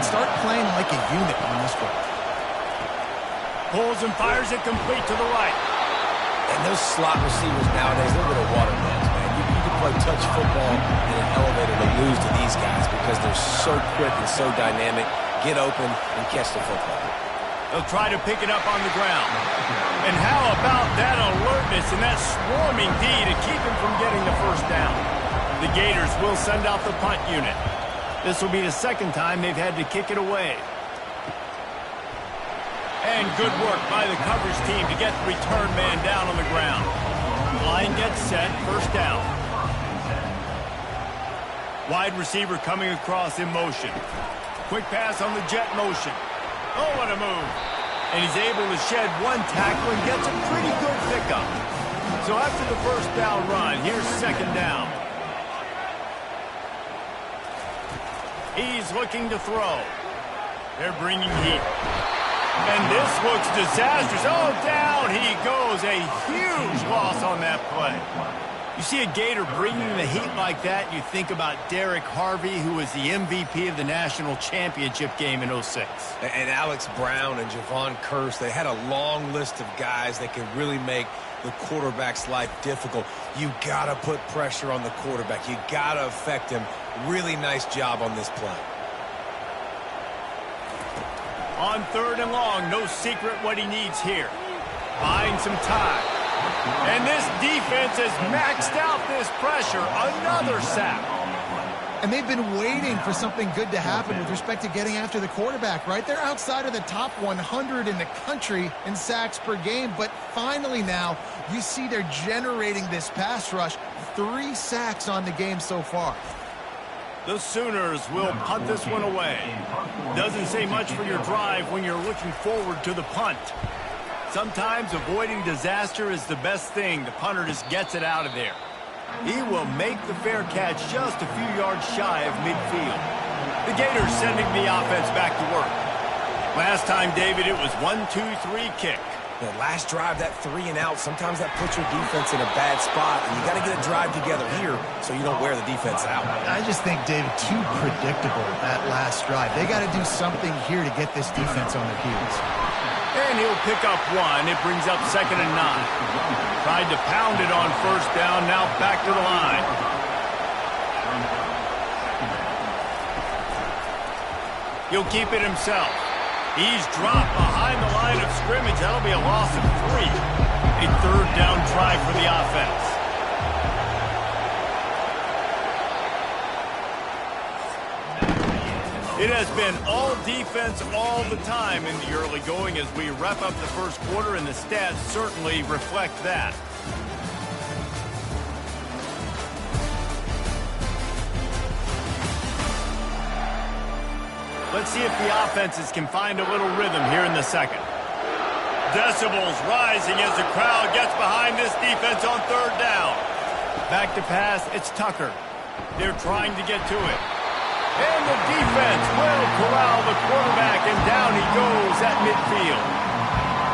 and start playing like a unit on this drive. Pulls and fires it complete to the right. And those slot receivers nowadays, they're little water beds, man. You can play touch football in an elevator to lose to these guys because they're so quick and so dynamic. Get open and catch the football. They'll try to pick it up on the ground. And how about that alertness and that swarming D to keep him from getting the first down? The Gators will send out the punt unit. This will be the second time they've had to kick it away. And good work by the coverage team to get the return man down on the ground. Line gets set, first down. Wide receiver coming across in motion. Quick pass on the jet motion. Oh, what a move. And he's able to shed one tackle and gets a pretty good pickup. So after the first down run, here's second down. He's looking to throw. They're bringing heat. And this looks disastrous. Oh, down he goes. A huge loss on that play. You see a Gator bringing the heat like that, you think about Derek Harvey, who was the MVP of the national championship game in '06. And Alex Brown and Javon Curse, they had a long list of guys that can really make the quarterback's life difficult. You got to put pressure on the quarterback. You got to affect him. Really nice job on this play. On third and long, no secret what he needs here. Buying some time. And this defense has maxed out this pressure. Another sack. And they've been waiting for something good to happen with respect to getting after the quarterback, right? They're outside of the top 100 in the country in sacks per game, but finally now you see they're generating this pass rush. 3 sacks on the game so far. The Sooners will punt this one away. Doesn't say much for your drive when you're looking forward to the punt. Sometimes avoiding disaster is the best thing. The punter just gets it out of there. He will make the fair catch just a few yards shy of midfield. The Gators sending the offense back to work. Last time, David, it was 1-2-3 kick. The last drive, that 3 and out, sometimes that puts your defense in a bad spot, and you got to get a drive together here so you don't wear the defense out. I just think, David, too predictable that last drive. They got to do something here to get this defense on their heels. And he'll pick up 1. It brings up 2nd and 9. Tried to pound it on first down, now back to the line. He'll keep it himself. He's dropped behind the line of scrimmage. That'll be a loss of 3. A third down try for the offense. It has been all defense all the time in the early going as we wrap up the first quarter, and the stats certainly reflect that. Let's see if the offenses can find a little rhythm here in the second. Decibels rising as the crowd gets behind this defense on third down. Back to pass, it's Tucker. They're trying to get to it. And the defense will corral the quarterback, and down he goes at midfield.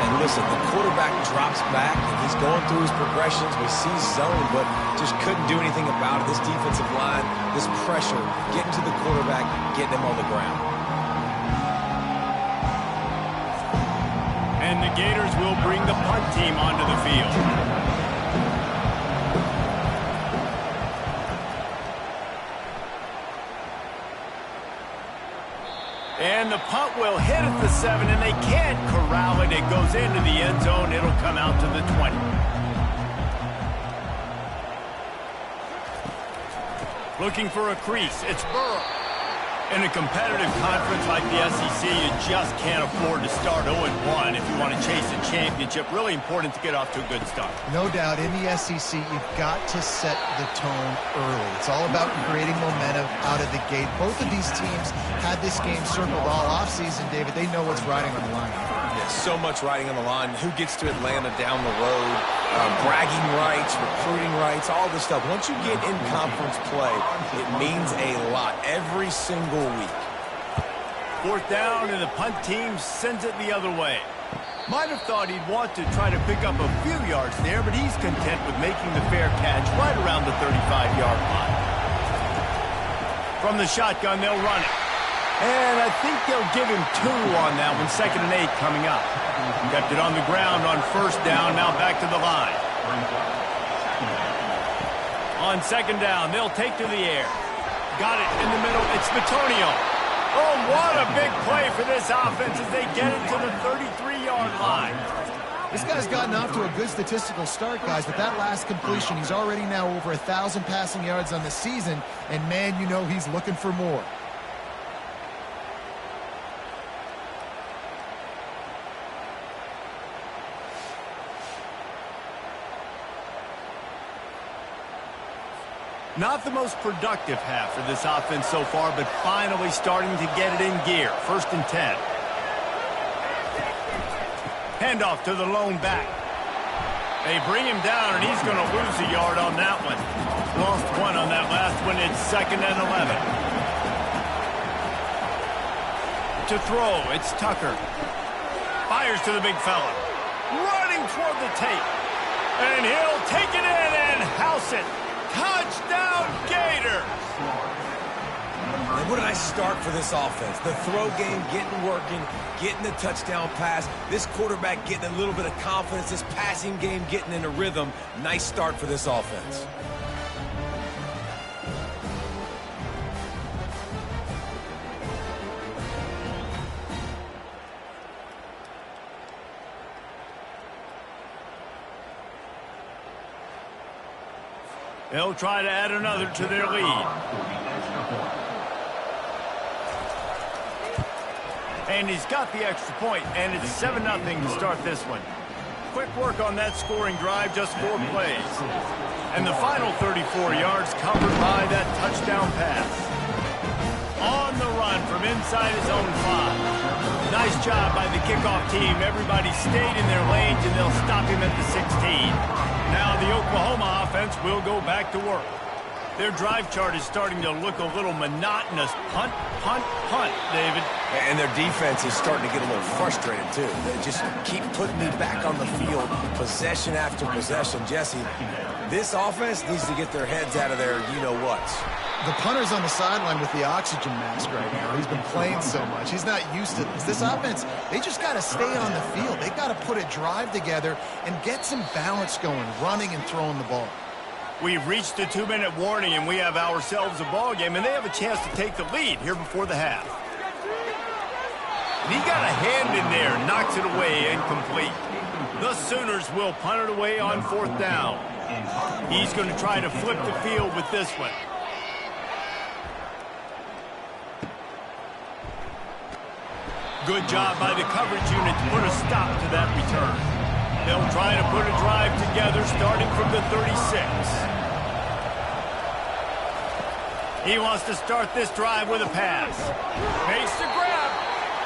And listen, the quarterback drops back, and he's going through his progressions. We see zone, but just couldn't do anything about it. This defensive line, this pressure, getting to the quarterback, getting him on the ground. And the Gators will bring the punt team onto the field. And the punt will hit at the 7, and they can't corral it. It goes into the end zone. It'll come out to the 20. Looking for a crease. It's Burrow. In a competitive conference like the SEC, you just can't afford to start 0-1 if you want to chase a championship. Really important to get off to a good start. No doubt, in the SEC, you've got to set the tone early. It's all about creating momentum out of the gate. Both of these teams had this game circled all offseason, David. They know what's riding on the line. Yeah, so much riding on the line. Who gets to Atlanta down the road? Bragging rights, recruiting rights, all this stuff. Once you get in conference play, it means a lot every single week. Fourth down, and the punt team sends it the other way. Might have thought he'd want to try to pick up a few yards there, but he's content with making the fair catch right around the 35-yard line. From the shotgun, they'll run it. And I think they'll give him 2 on that one. 2nd and 8 coming up. Kept it on the ground on 1st down. Now back to the line. On 2nd down, they'll take to the air. Got it in the middle. It's Bitonio. Oh, what a big play for this offense as they get it to the 33-yard line. This guy's gotten off to a good statistical start, guys, but that last completion, he's already now over 1,000 passing yards on the season, and man, you know he's looking for more. Not the most productive half for this offense so far, but finally starting to get it in gear. 1st and 10. Handoff to the lone back. They bring him down, and he's going to lose a yard on that one. Lost 1 on that last one. It's 2nd and 11. To throw, it's Tucker. Fires to the big fella. Running toward the tape. And he'll take it in and house it. Touchdown, Gators! And what a nice start for this offense. The throw game getting working, getting the touchdown pass. This quarterback getting a little bit of confidence. This passing game getting in a rhythm. Nice start for this offense. They'll try to add another to their lead. And he's got the extra point, and it's 7-0 to start this one. Quick work on that scoring drive, just 4 plays. And the final 34 yards covered by that touchdown pass. On the run from inside his own 5. Nice job by the kickoff team. Everybody stayed in their lanes, and they'll stop him at the 16. Now the Oklahoma offense will go back to work. Their drive chart is starting to look a little monotonous. Punt, punt, punt, David. And their defense is starting to get a little frustrated, too. They just keep putting me back on the field, possession after possession. Jesse, this offense needs to get their heads out of their you-know-whats. The punter's on the sideline with the oxygen mask right now. He's been playing so much. He's not used to this. This offense, they just got to stay on the field. They got to put a drive together and get some balance going, running and throwing the ball. We've reached the 2-minute warning, and we have ourselves a ball game, and they have a chance to take the lead here before the half. And he got a hand in there, knocks it away, incomplete. The Sooners will punt it away on 4th down. He's going to try to flip the field with this one. Good job by the coverage unit to put a stop to that return. They'll try to put a drive together starting from the 36. He wants to start this drive with a pass. Makes the grab.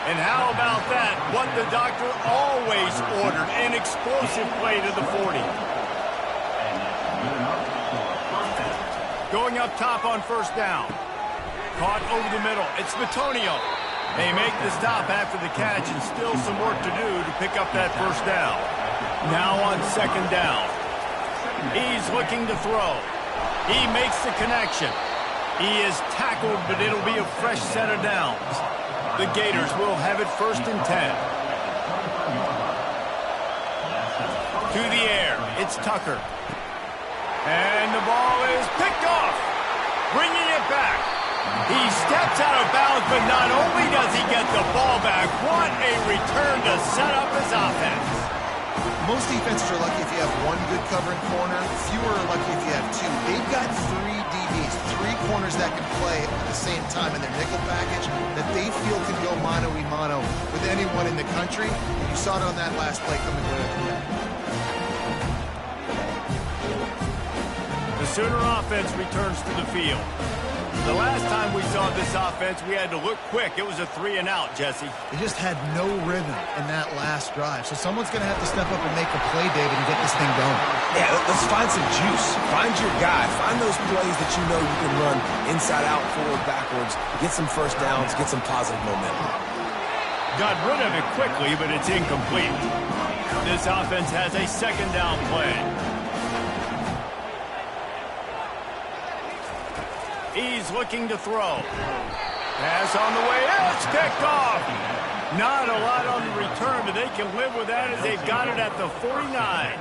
And how about that? What the doctor always ordered, an explosive play to the 40. Going up top on 1st down. Caught over the middle. It's Bitonio. They make the stop after the catch, and still some work to do to pick up that 1st down. Now on 2nd down. He's looking to throw. He makes the connection. He is tackled, but it'll be a fresh set of downs. The Gators will have it 1st and 10. To the air, it's Tucker. And the ball is picked off. Bringing it back. He steps out of bounds, but not only does he get the ball back, what a return to set up his offense. Most defenses are lucky if you have one good covering corner. Fewer are lucky if you have 2. They've got 3 DBs, 3 corners that can play at the same time in their nickel package that they feel can go mano-a-mano with anyone in the country. You saw it on that last play coming right up the back. The Sooner offense returns to the field. The last time we saw this offense, we had to look quick. It was a 3-and-out, Jesse. They just had no rhythm in that last drive. So someone's going to have to step up and make a play, David, and get this thing going. Yeah, let's find some juice. Find your guy. Find those plays that you know you can run inside out, forward, backwards. Get some 1st downs. Get some positive momentum. Got rid of it quickly, but it's incomplete. This offense has a 2nd down play. He's looking to throw. Pass on the way. It's picked off. Not a lot on the return, but they can live with that as they've got it at the 49.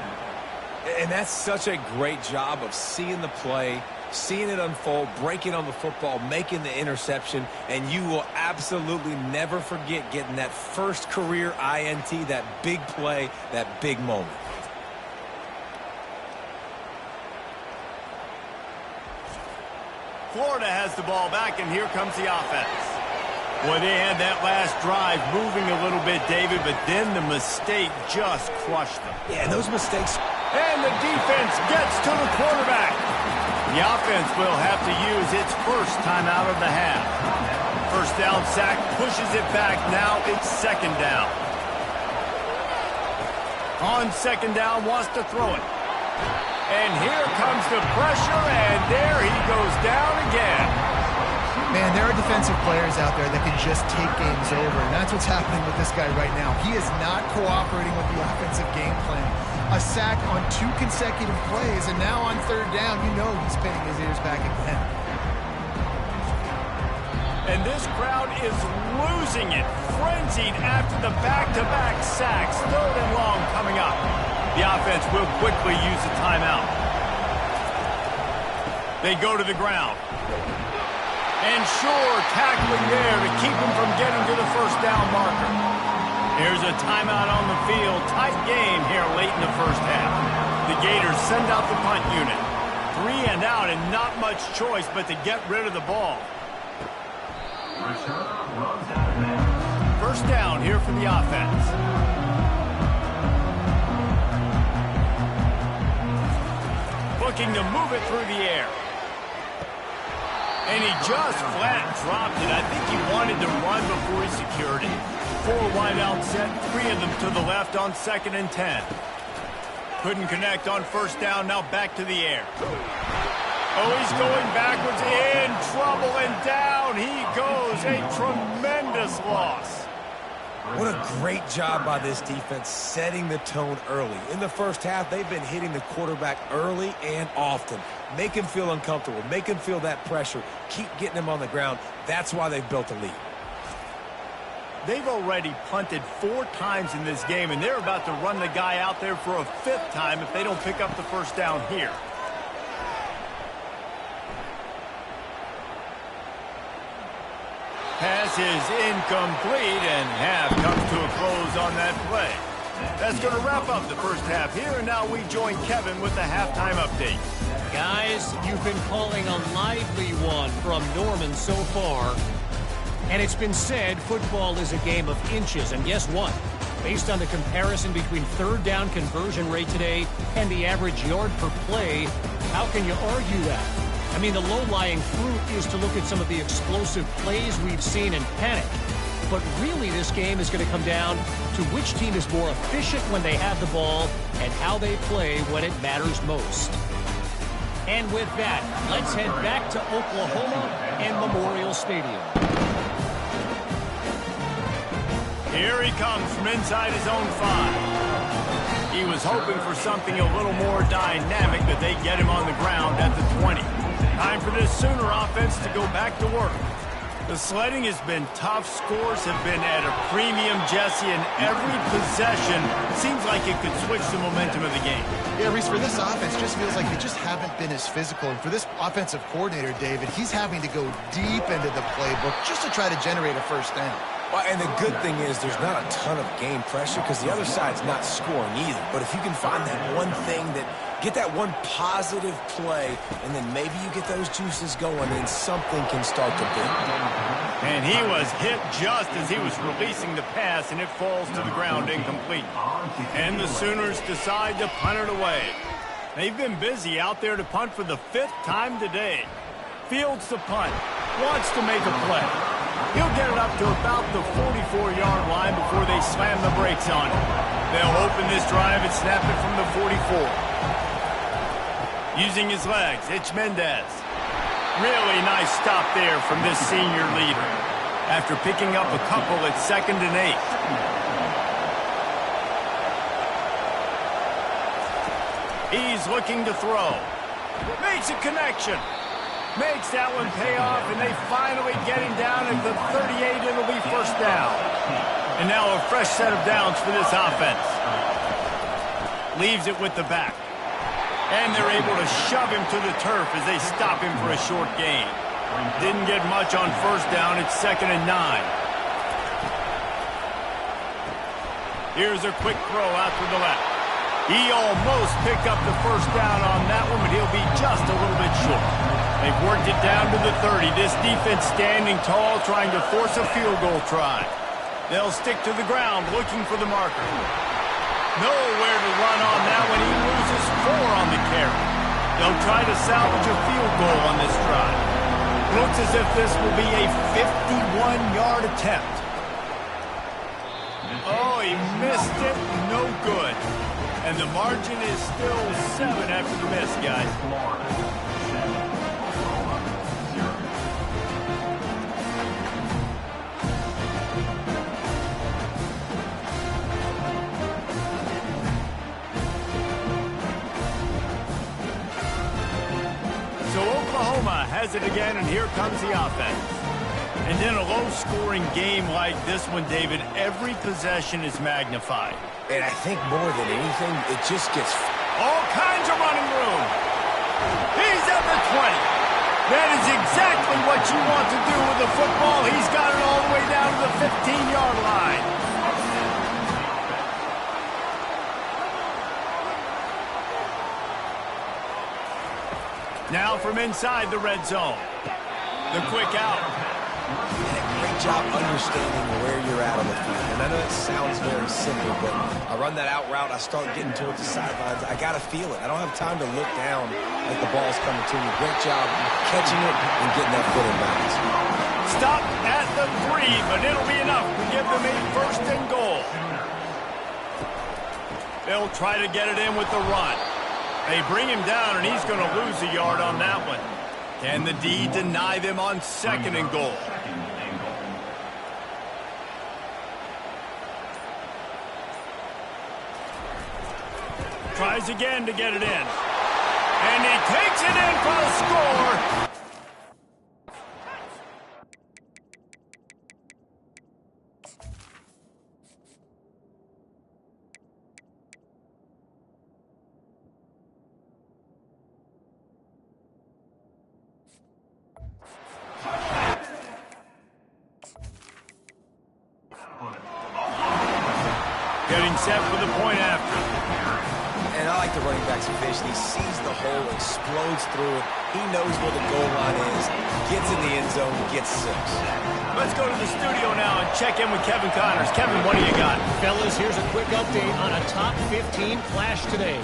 And that's such a great job of seeing the play, seeing it unfold, breaking on the football, making the interception, and you will absolutely never forget getting that first career INT, that big play, that big moment. Florida has the ball back, and here comes the offense. Well, they had that last drive moving a little bit, David, but then the mistake just crushed them. Yeah, those mistakes. And the defense gets to the quarterback. The offense will have to use its first timeout of the half. First down sack pushes it back. Now it's second down. On second down, wants to throw it. And here comes the pressure, and there he goes down again. Man, there are defensive players out there that can just take games over, and that's what's happening with this guy right now. He is not cooperating with the offensive game plan. A sack on 2 consecutive plays, and now on third down, you know he's pinning his ears back again. And this crowd is losing it, frenzied after the back-to-back sacks. Third and long coming up. The offense will quickly use a timeout. They go to the ground. And sure, tackling there to keep him from getting to the first down marker. Here's a timeout on the field. Tight game here late in the first half. The Gators send out the punt unit. 3 and out and not much choice but to get rid of the ball. First down here for the offense. Looking to move it through the air. And he just flat dropped it. I think he wanted to run before he secured it. 4 wide out set, 3 of them to the left on 2nd and 10. Couldn't connect on first down, now back to the air. Oh, he's going backwards, in trouble, and down he goes. A tremendous loss. What a great job by this defense setting the tone early. In the first half, they've been hitting the quarterback early and often. Make him feel uncomfortable. Make him feel that pressure. Keep getting him on the ground. That's why they've built a lead. They've already punted 4 times in this game, and they're about to run the guy out there for a 5th time if they don't pick up the first down here. Pass is incomplete, and half comes to a close on that play. That's going to wrap up the first half here, and now we join Kevin with the halftime update. Guys, you've been calling a lively one from Norman so far. And it's been said football is a game of inches. And guess what? Based on the comparison between third down conversion rate today and the average yard per play, how can you argue that? I mean, the low-lying fruit is to look at some of the explosive plays we've seen and panic. But really, this game is going to come down to which team is more efficient when they have the ball and how they play when it matters most. And with that, let's head back to Oklahoma and Memorial Stadium. Here he comes from inside his own 5. He was hoping for something a little more dynamic, but they get him on the ground at the 20. Time for this Sooner offense to go back to work. The sledding has been tough. Scores have been at a premium, Jesse, and every possession seems like it could switch the momentum of the game. Yeah, Reese, for this offense, just feels like they just haven't been as physical. And for this offensive coordinator, David, he's having to go deep into the playbook just to try to generate a first down. Well, and the good thing is there's not a ton of game pressure because the other side's not scoring either. But if you can find that one thing get that one positive play, and then maybe you get those juices going, and something can start to build. And he was hit just as he was releasing the pass, and it falls to the ground incomplete. And the Sooners decide to punt it away. They've been busy out there to punt for the 5th time today. Fields the punt, wants to make a play. He'll get it up to about the 44-yard line before they slam the brakes on it. They'll open this drive and snap it from the 44. Using his legs, it's Mendez. Really nice stop there from this senior leader. After picking up a couple at 2nd and 8. He's looking to throw. Makes a connection. Makes that one pay off, and they finally get him down at the 38. It'll be first down. And now a fresh set of downs for this offense. Leaves it with the back. And they're able to shove him to the turf as they stop him for a short gain. Didn't get much on first down. It's 2nd and 9. Here's a quick throw out to the left. He almost picked up the first down on that one, but he'll be just a little bit short. They've worked it down to the 30. This defense standing tall, trying to force a field goal try. They'll stick to the ground, looking for the marker. Nowhere to run on that one. He loses 4 on the carry. They'll try to salvage a field goal on this drive. Looks as if this will be a 51-yard attempt. Oh, he missed it. No good. And the margin is still 7 after the miss, guys. So Oklahoma has it again, and here comes the offense. And in a low-scoring game like this one, David, every possession is magnified. And I think more than anything, it just gets all kinds of running room. He's at the 20. That is exactly what you want to do with the football. He's got it all the way down to the 15-yard line. Now from inside the red zone. The quick out. Great job understanding where you're at on the field. And I know it sounds very simple, but I run that out route, I start getting towards the sidelines. I got to feel it. I don't have time to look down as the ball's coming to me. Great job catching it and getting that foot in bounds. Stop at the 3, but it'll be enough to give them a 1st and goal. They'll try to get it in with the run. They bring him down, and he's going to lose a yard on that one. Can the D deny them on 2nd and goal? Tries again to get it in. And he takes it in for the score. Getting set for the point after. And I like the running back's vision. He sees the hole, explodes through it. He knows where the goal line is, gets in the end zone, gets 6. Let's go to the studio now and check in with Kevin Connors. Kevin, what do you got? Fellas, here's a quick update on a top 15 clash today.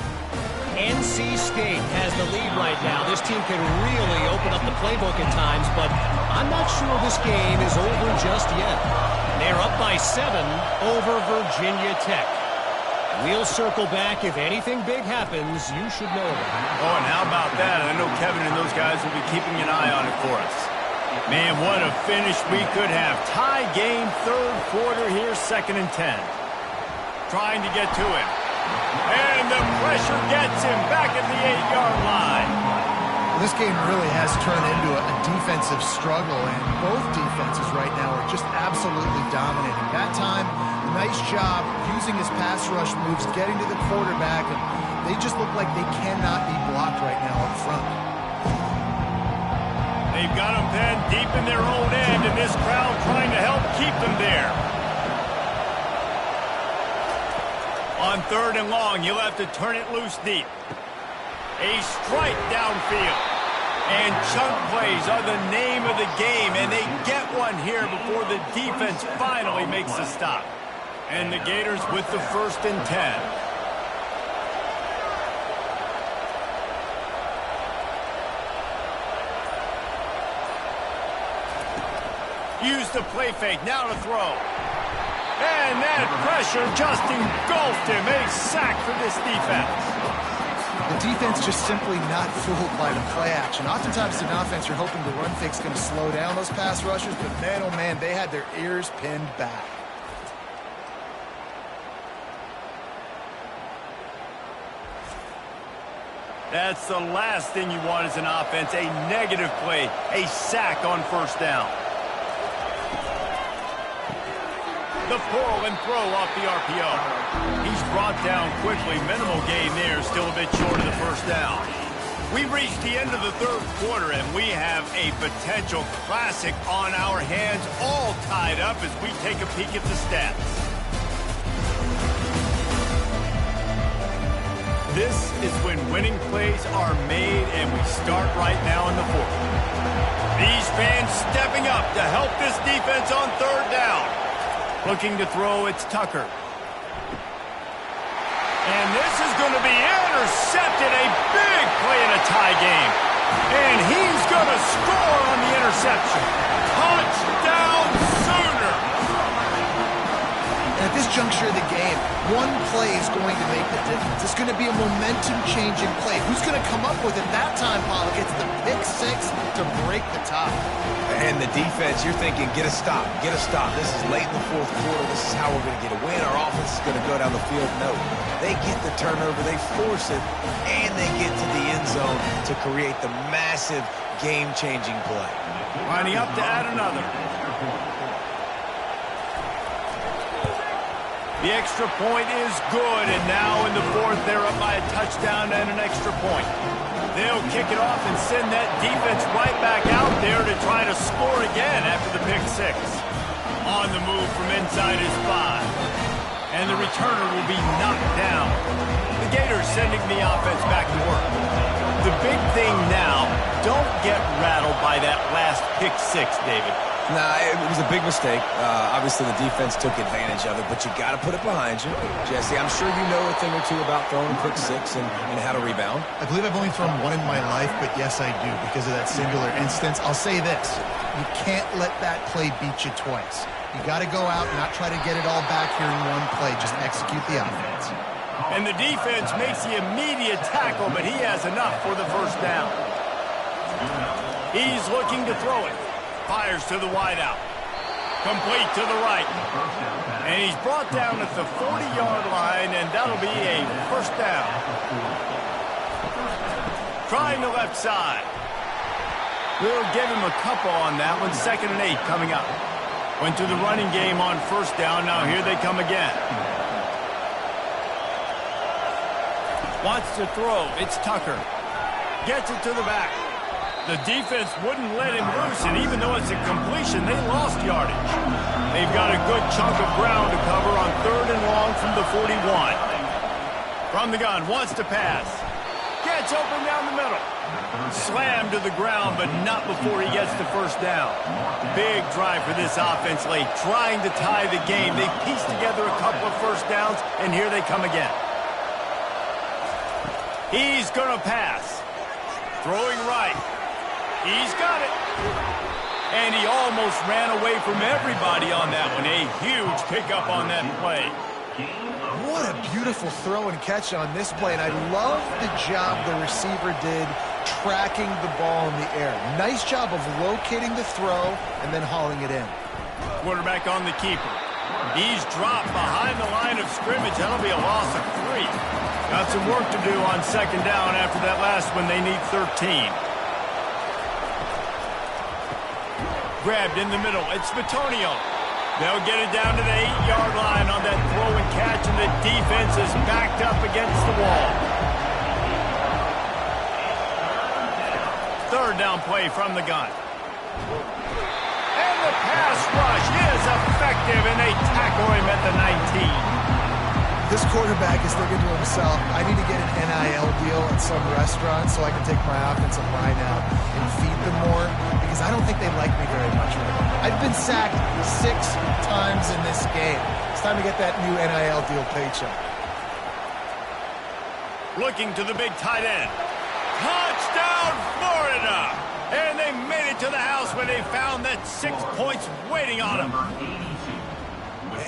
NC State has the lead right now. This team can really open up the playbook at times, but I'm not sure this game is over just yet. They're up by 7 over Virginia Tech. We'll circle back. If anything big happens, you should know about it. Oh, and how about that? I know Kevin and those guys will be keeping an eye on it for us. Man, what a finish we could have. Tie game, 3rd quarter here, 2nd and 10. Trying to get to him. And the pressure gets him back at the 8-yard line. This game really has turned into a defensive struggle, and both defenses right now are just absolutely dominating. That time, a nice job using his pass rush moves, getting to the quarterback, and they just look like they cannot be blocked right now up front. They've got them pinned deep in their own end, and this crowd trying to help keep them there. On 3rd and long, you'll have to turn it loose deep. A strike downfield. And chunk plays are the name of the game, and they get one here before the defense finally makes a stop. And the Gators with the 1st and 10. Use the play fake, now to throw. And that pressure just engulfed him. A sack for this defense. The defense just simply not fooled by the play action. Oftentimes, as an offense, you're hoping the run fake's going to slow down those pass rushers, but man, oh man, they had their ears pinned back. That's the last thing you want as an offense, a negative play, a sack on first down. The pull and throw off the RPO. He's brought down quickly. Minimal gain there, still a bit short of the first down. We've reached the end of the third quarter, and we have a potential classic on our hands, all tied up as we take a peek at the stats. This is when winning plays are made, and we start right now in the fourth. These fans stepping up to help this defense on third down. Looking to throw, it's Tucker. And this is going to be intercepted, a big play in a tie game. And he's going to score on the interception. Touchdown Sooner! At this juncture of the game, one play is going to make the difference. It's going to be a momentum-changing play. Who's going to come up with it that time, Pollock? It's the pick six to break the tie. And the defense, you're thinking, get a stop, get a stop. This is late in the fourth quarter. This is how we're going to get a win. Our offense is going to go down the field. No, they get the turnover, they force it, and they get to the end zone to create the massive game-changing play. Lining up to add another. The extra point is good, and now in the fourth, they're up by a touchdown and an extra point. They'll kick it off and send that defense right back out there to try to score again after the pick six. On the move from inside his 5. And the returner will be knocked down. The Gators sending the offense back to work. The big thing now, don't get rattled by that last pick six, David. Nah, it was a big mistake. Obviously, the defense took advantage of it, but you got to put it behind you. Jesse, I'm sure you know a thing or two about throwing pick six and how to rebound. I believe I've only thrown one in my life, but yes, I do, because of that singular instance. I'll say this. You can't let that play beat you twice. You got to go out and not try to get it all back here in one play. Just execute the offense. And the defense makes the immediate tackle, but he has enough for the first down. He's looking to throw it. Fires to the wideout. Complete to the right. And he's brought down at the 40-yard line, and that'll be a first down. Trying the left side. We'll give him a couple on that one. 2nd and 8 coming up. Went to the running game on first down. Now here they come again. Wants to throw. It's Tucker. Gets it to the back. The defense wouldn't let him loose, and even though it's a completion, they lost yardage. They've got a good chunk of ground to cover on 3rd and long from the 41. From the gun, wants to pass. Gets open down the middle. Slammed to the ground, but not before he gets the first down. Big drive for this offense late, trying to tie the game. They pieced together a couple of first downs, and here they come again. He's going to pass. Throwing right. He's got it. And he almost ran away from everybody on that one. A huge pickup on that play. What a beautiful throw and catch on this play. And I love the job the receiver did tracking the ball in the air. Nice job of locating the throw and then hauling it in. Quarterback on the keeper. He's dropped behind the line of scrimmage. That'll be a loss of 3. Got some work to do on 2nd down after that last one. They need 13. Grabbed in the middle. It's Bitonio. They'll get it down to the 8-yard line on that throw and catch, and the defense is backed up against the wall. 3rd down play from the gun. And the pass rush is effective, and they tackle him at the 19. This quarterback is thinking to himself, I need to get an NIL deal at some restaurant so I can take my offensive line out and feed them more, because I don't think they like me very much right now. I've been sacked 6 times in this game. It's time to get that new NIL deal paycheck. Looking to the big tight end. Touchdown, Florida! And they made it to the house when they found that 6 points waiting on them.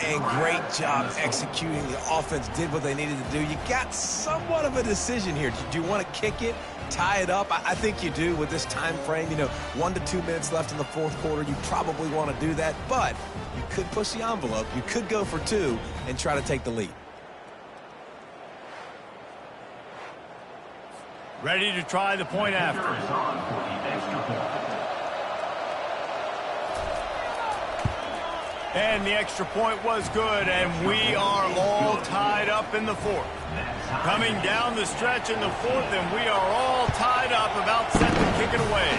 And great job executing. The offense did what they needed to do. You got somewhat of a decision here. Do you want to kick it, tie it up? I think you do with this time frame. 1 to 2 minutes left in the fourth quarter. You probably want to do that, but you could push the envelope. You could go for 2 and try to take the lead. Ready to try the point after. And the extra point was good, and we are all tied up in the fourth. Coming down the stretch in the fourth, and we are all tied up, about set to kick it away.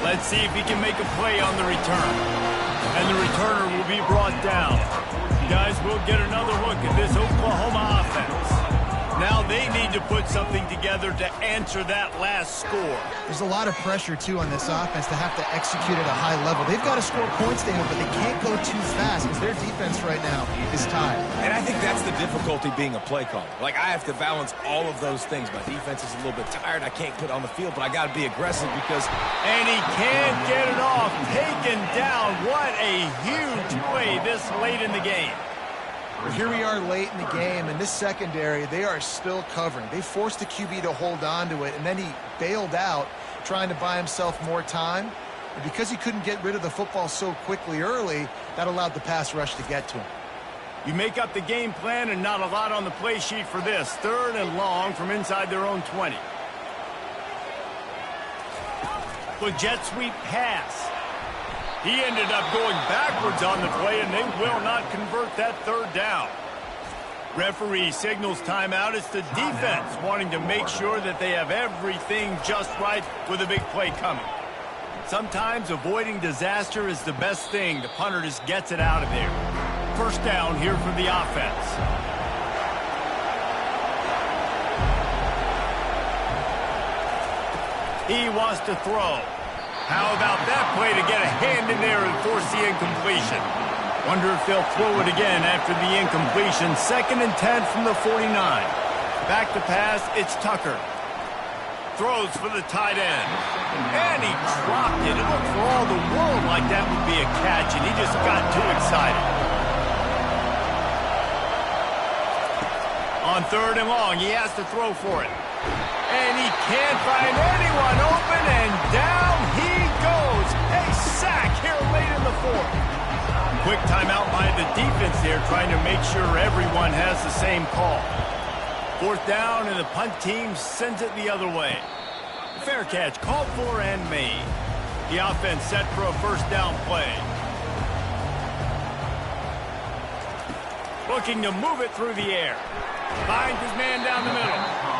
Let's see if he can make a play on the return. And the returner will be brought down. Guys, we'll get another look at this Oklahoma offense. Now they need to put something together to answer that last score. There's a lot of pressure, too, on this offense to have to execute at a high level. They've got to score points, Daniel, but they can't go too fast because their defense right now is tired. And I think that's the difficulty being a play caller. Like, I have to balance all of those things. My defense is a little bit tired. I can't put on the field, but I got to be aggressive because... And he can't get it off. Taken down. What a huge play this late in the game. Well, here we are late in the game, and this secondary, they are still covering. They forced the QB to hold on to it, and then he bailed out trying to buy himself more time. And because he couldn't get rid of the football so quickly early, that allowed the pass rush to get to him. You make up the game plan and not a lot on the play sheet for this. 3rd and long from inside their own 20. The jet sweep pass. He ended up going backwards on the play, and they will not convert that 3rd down. Referee signals timeout. It's the defense wanting to make sure that they have everything just right with a big play coming. Sometimes avoiding disaster is the best thing. The punter just gets it out of there. 1st down here for the offense. He wants to throw. How about that play to get a hand in there and force the incompletion? Wonder if they'll throw it again after the incompletion. 2nd and 10 from the 49. Back to pass, it's Tucker. Throws for the tight end. And he dropped it. It looked for all the world like that would be a catch, and he just got too excited. On 3rd and long, he has to throw for it. And he can't find anyone open, and down he goes. A sack here late in the 4th. Quick timeout by the defense here, trying to make sure everyone has the same call. 4th down, and the punt team sends it the other way. Fair catch called for and made. The offense set for a 1st down play. Looking to move it through the air. Finds his man down the middle.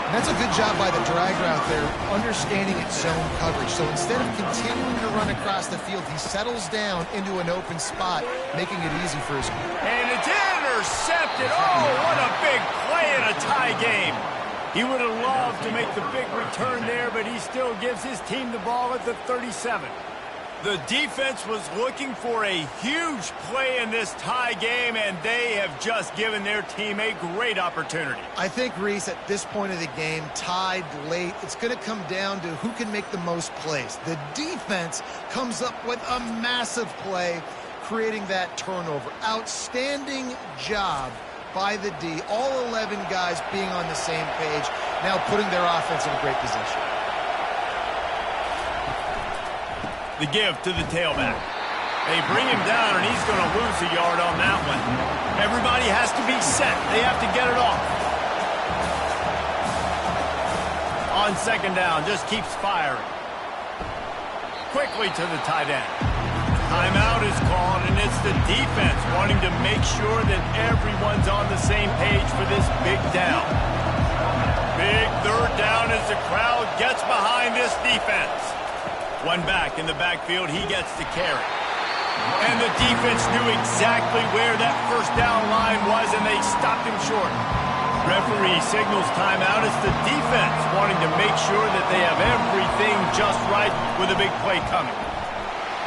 And that's a good job by the drag route there, understanding its zone coverage. So instead of continuing to run across the field, he settles down into an open spot, making it easy for his... And it's intercepted. Oh, what a big play in a tie game. He would have loved to make the big return there, but he still gives his team the ball at the 37. The defense was looking for a huge play in this tie game, and they have just given their team a great opportunity. I think, Reese, at this point of the game, tied late, it's going to come down to who can make the most plays. The defense comes up with a massive play, creating that turnover. Outstanding job by the D. All 11 guys being on the same page, now putting their offense in a great position. The give to the tailback. They bring him down, and he's going to lose a yard on that one. Everybody has to be set. They have to get it off. On 2nd down, just keeps firing. Quickly to the tight end. Timeout is called, and it's the defense wanting to make sure that everyone's on the same page for this big down. Big 3rd down as the crowd gets behind this defense. One back in the backfield, he gets to carry. And the defense knew exactly where that 1st down line was, and they stopped him short. Referee signals timeout. It's the defense wanting to make sure that they have everything just right with a big play coming.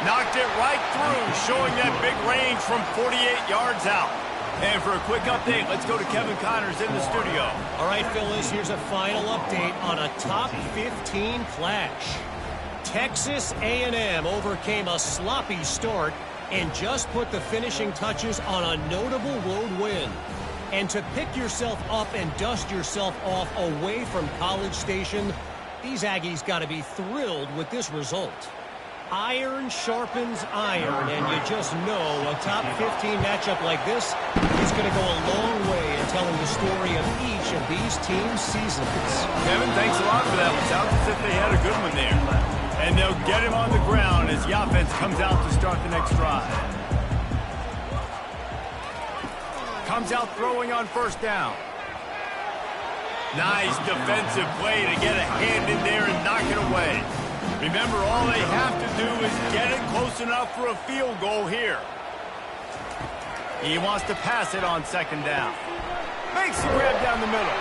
Knocked it right through, showing that big range from 48 yards out. And for a quick update, let's go to Kevin Connors in the studio. All right, Phyllis, here's a final update on a top 15 clash. Texas A&M overcame a sloppy start and just put the finishing touches on a notable road win. And to pick yourself up and dust yourself off away from College Station, these Aggies got to be thrilled with this result. Iron sharpens iron, and you just know a top 15 matchup like this is going to go a long way in telling the story of each of these teams' seasons. Kevin, thanks a lot for that. It sounds as if they had a good one there. And they'll get him on the ground as the offense comes out to start the next drive. Comes out throwing on first down. Nice defensive play to get a hand in there and knock it away. Remember, all they have to do is get it close enough for a field goal here. He wants to pass it on second down. Makes the grab down the middle.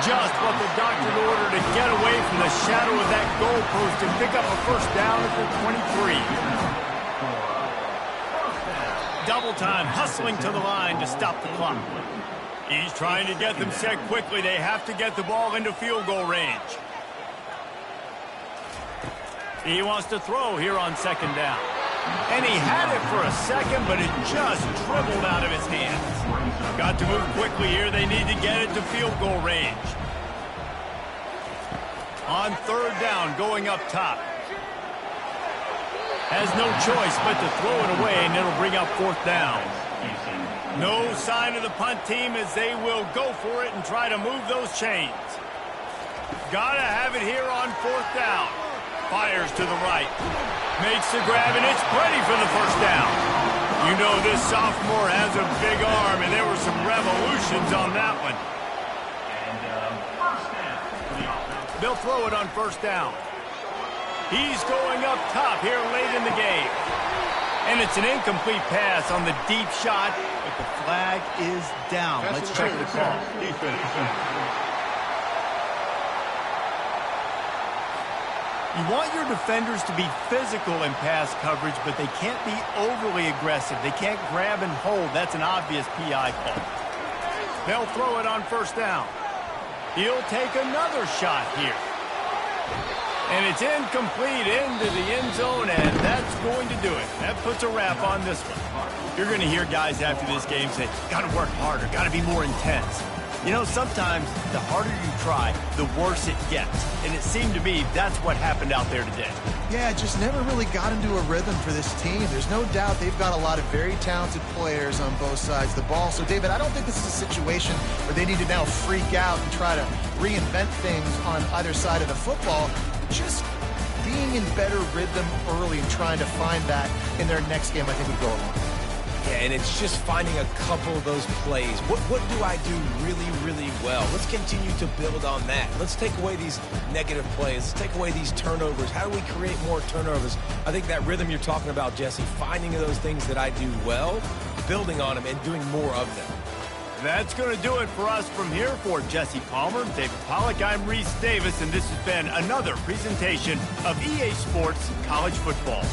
Just what the doctor ordered to get away from the shadow of that goalpost and pick up a first down at the 23. Double time, hustling to the line to stop the clock. He's trying to get them set quickly. They have to get the ball into field goal range. He wants to throw here on second down. And he had it for a second, but it just dribbled out of his hands. Got to move quickly here. They need to get it to field goal range. On third down, going up top. Has no choice but to throw it away, and it'll bring up fourth down. No sign of the punt team as they will go for it and try to move those chains. Gotta have it here on fourth down. Fires to the right. Makes the grab, and it's ready for the first down. You know this sophomore has a big arm, and there were some revolutions on that one. They'll throw it on first down. He's going up top here late in the game. And it's an incomplete pass on the deep shot, but the flag is down. Let's check the call. You want your defenders to be physical in pass coverage, but they can't be overly aggressive. They can't grab and hold. That's an obvious PI call. They'll throw it on first down. He'll take another shot here. And it's incomplete into the end zone, and that's going to do it. That puts a wrap on this one. You're going to hear guys after this game say, got to work harder, got to be more intense. You know, sometimes the harder you try, the worse it gets. And it seemed to me that's what happened out there today. Yeah, just never really got into a rhythm for this team. There's no doubt they've got a lot of very talented players on both sides of the ball. So, David, I don't think this is a situation where they need to now freak out and try to reinvent things on either side of the football. Just being in better rhythm early and trying to find that in their next game, I think would go a long way. Yeah, and it's just finding a couple of those plays. What do I do really, really well? Let's continue to build on that. Let's take away these negative plays. Let's take away these turnovers. How do we create more turnovers? I think that rhythm you're talking about, Jesse, finding those things that I do well, building on them, and doing more of them. That's going to do it for us from here. For Jesse Palmer, David Pollack, I'm Reese Davis, and this has been another presentation of EA Sports College Football.